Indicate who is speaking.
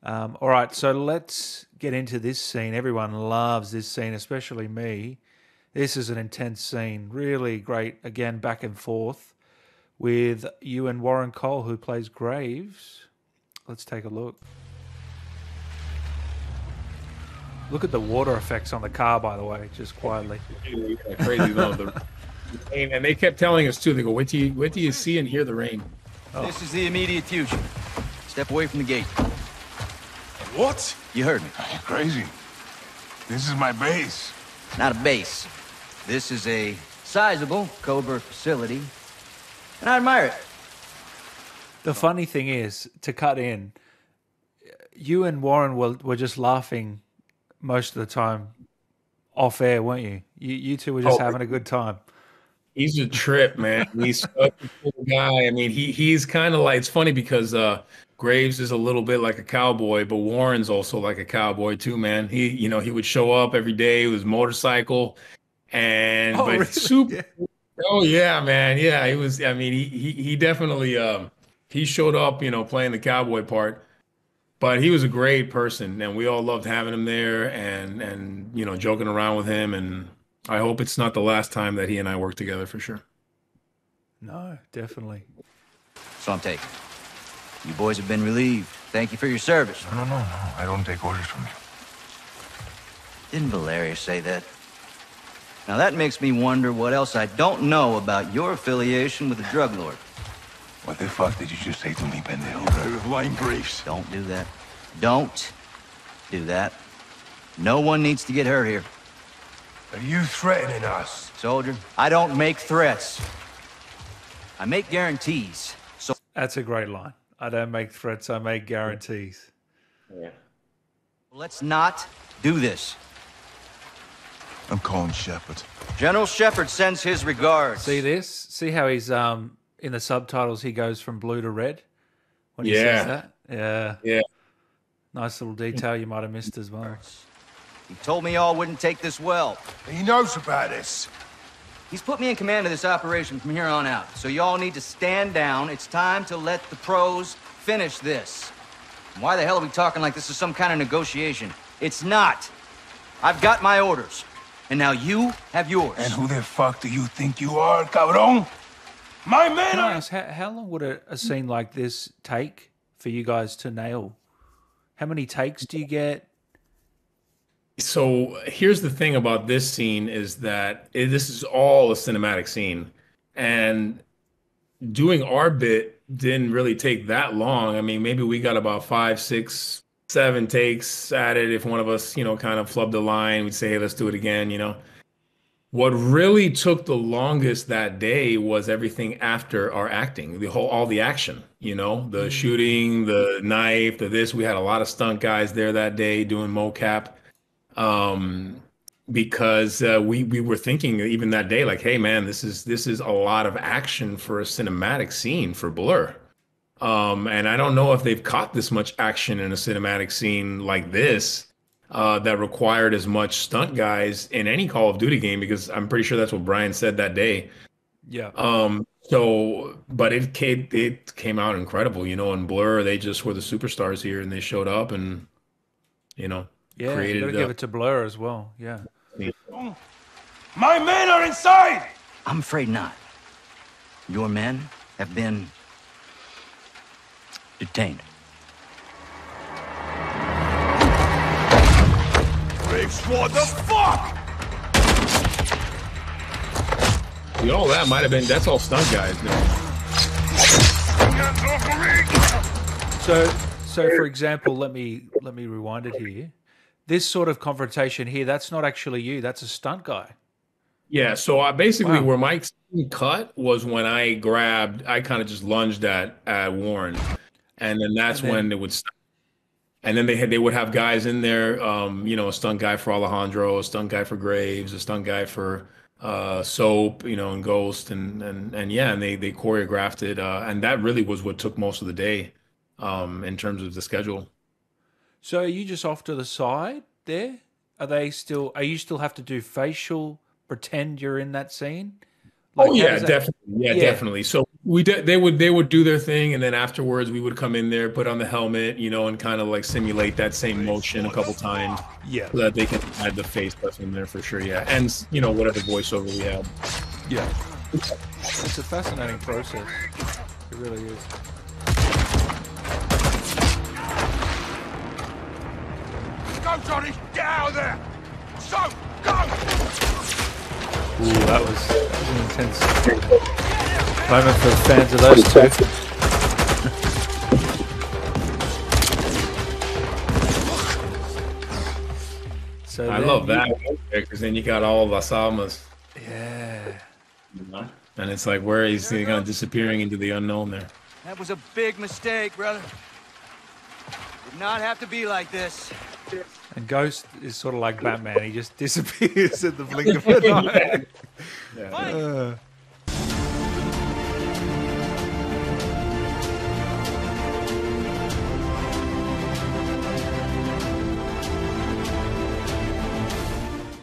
Speaker 1: All right, so let's get into this scene. Everyone loves this scene, especially me. This is an intense scene, really great. Again, back and forth with you and Warren Cole, who plays Graves. Let's take a look. Look at the water effects on the car, by the way, just quietly.
Speaker 2: Yeah, crazy though. The rain, and they kept telling us too. They go, wait till you see and hear the rain."
Speaker 3: This is the immediate future. Step away from the gate.
Speaker 4: What?
Speaker 3: You heard me.
Speaker 4: You're crazy. This is my base.
Speaker 3: Not a base. This is a sizable Cobra facility, and I admire it.
Speaker 1: The funny thing is, to cut in, you and Warren were just laughing most of the time off air, weren't you? You two were just having a good time.
Speaker 2: He's a trip, man. He's such a cool guy. I mean, he's kind of like, it's funny because Graves is a little bit like a cowboy, but Warren's also like a cowboy too, man. He would show up every day with his motorcycle, but
Speaker 1: really?
Speaker 2: super.
Speaker 1: Yeah.
Speaker 2: Oh yeah, man. Yeah, he was. I mean, he definitely he showed up, playing the cowboy part. But he was a great person, and we all loved having him there, and joking around with him. And I hope it's not the last time that he and I work together for sure.
Speaker 1: No, definitely.
Speaker 3: So I'm taking. You boys have been relieved. Thank you for your service.
Speaker 4: No. I don't take orders from you.
Speaker 3: Didn't Valeria say that? Now that makes me wonder what else I don't know about your affiliation with the drug lord.
Speaker 4: What the fuck did you just say to me, pendejo? With lying briefs.
Speaker 3: Don't do that. Don't do that. No one needs to get hurt here.
Speaker 4: Are you threatening us?
Speaker 3: Soldier, I don't make threats. I make guarantees. So
Speaker 1: That's a great line. I don't make threats, I make guarantees.
Speaker 2: Yeah.
Speaker 3: let's not do this.
Speaker 4: I'm calling Shepard.
Speaker 3: General Shepard sends his regards.
Speaker 1: See this? See how he's in the subtitles he goes from blue to red when he
Speaker 2: Yeah.
Speaker 1: says that? Yeah.
Speaker 2: Yeah.
Speaker 1: Nice little detail you might have missed as well.
Speaker 3: He told me y'all wouldn't take this well.
Speaker 4: He knows about this.
Speaker 3: He's put me in command of this operation from here on out. So y'all need to stand down. It's time to let the pros finish this. Why the hell are we talking like this is some kind of negotiation? It's not. I've got my orders. And now you have yours.
Speaker 4: And who the fuck do you think you are, cabrón? My men
Speaker 1: Can I
Speaker 4: are...
Speaker 1: ask, how long would a scene like this take for you guys to nail? How many takes do you get?
Speaker 2: So here's the thing about this scene is that this is all a cinematic scene, and doing our bit didn't really take that long. I mean, maybe we got about 5, 6, 7 takes at it. If one of us, kind of flubbed the line, we'd say, "Hey, let's do it again." What really took the longest that day was everything after our acting, all the action, the shooting, the knife, the this. We had a lot of stunt guys there that day doing mocap. Because we were thinking even that day, like, hey man, this is a lot of action for a cinematic scene for Blur. And I don't know if they've caught this much action in a cinematic scene like this that required as much stunt guys in any Call of Duty game, because I'm pretty sure that's what Brian said that day.
Speaker 1: Yeah.
Speaker 2: But it came out incredible, and Blur, they just were the superstars here, and they showed up and
Speaker 1: Yeah,
Speaker 2: created
Speaker 1: you got to give it to Blur as well. Yeah.
Speaker 4: My men are inside!
Speaker 3: I'm afraid not. Your men have been detained.
Speaker 4: Graves, what the fuck?
Speaker 2: all that might have been, that's all stunt guys,
Speaker 1: So for example, let me rewind it here. This sort of confrontation here, that's not actually you. That's a stunt guy.
Speaker 2: Yeah, so I basically
Speaker 1: Wow.
Speaker 2: where Mike's cut was when I kind of just lunged at Warren, and then that's
Speaker 1: And then-
Speaker 2: when it would stop. And then they would have guys in there, a stunt guy for Alejandro, a stunt guy for Graves, a stunt guy for Soap, and Ghost, and yeah, and they choreographed it, and that really was what took most of the day, in terms of the schedule.
Speaker 1: So are you just off to the side there? Are you still have to do facial, pretend you're in that scene?
Speaker 2: Oh
Speaker 1: how
Speaker 2: yeah,
Speaker 1: does that-
Speaker 2: definitely. Yeah,
Speaker 1: Yeah.
Speaker 2: definitely. So they would do their thing, and then afterwards we would come in there, put on the helmet, and kind of like simulate that same motion a couple times,
Speaker 1: Yeah.
Speaker 2: so that they can add the face stuff in there for sure. Yeah, and whatever voiceover we have.
Speaker 1: Yeah. It's a fascinating process. It really is.
Speaker 4: Go, Johnny! Get out of there! So, go!
Speaker 1: Ooh, that was an intense moment for fans of those two. So
Speaker 2: I
Speaker 1: then
Speaker 2: love
Speaker 1: you-
Speaker 2: that because then you got all of Las Almas,
Speaker 1: Yeah.
Speaker 2: and it's like where he's kind of disappearing into the unknown there.
Speaker 3: That was a big mistake, brother. Did not have to be like this.
Speaker 1: And Ghost is sort of like Batman. He just disappears at the blink of an eye.
Speaker 2: Yeah.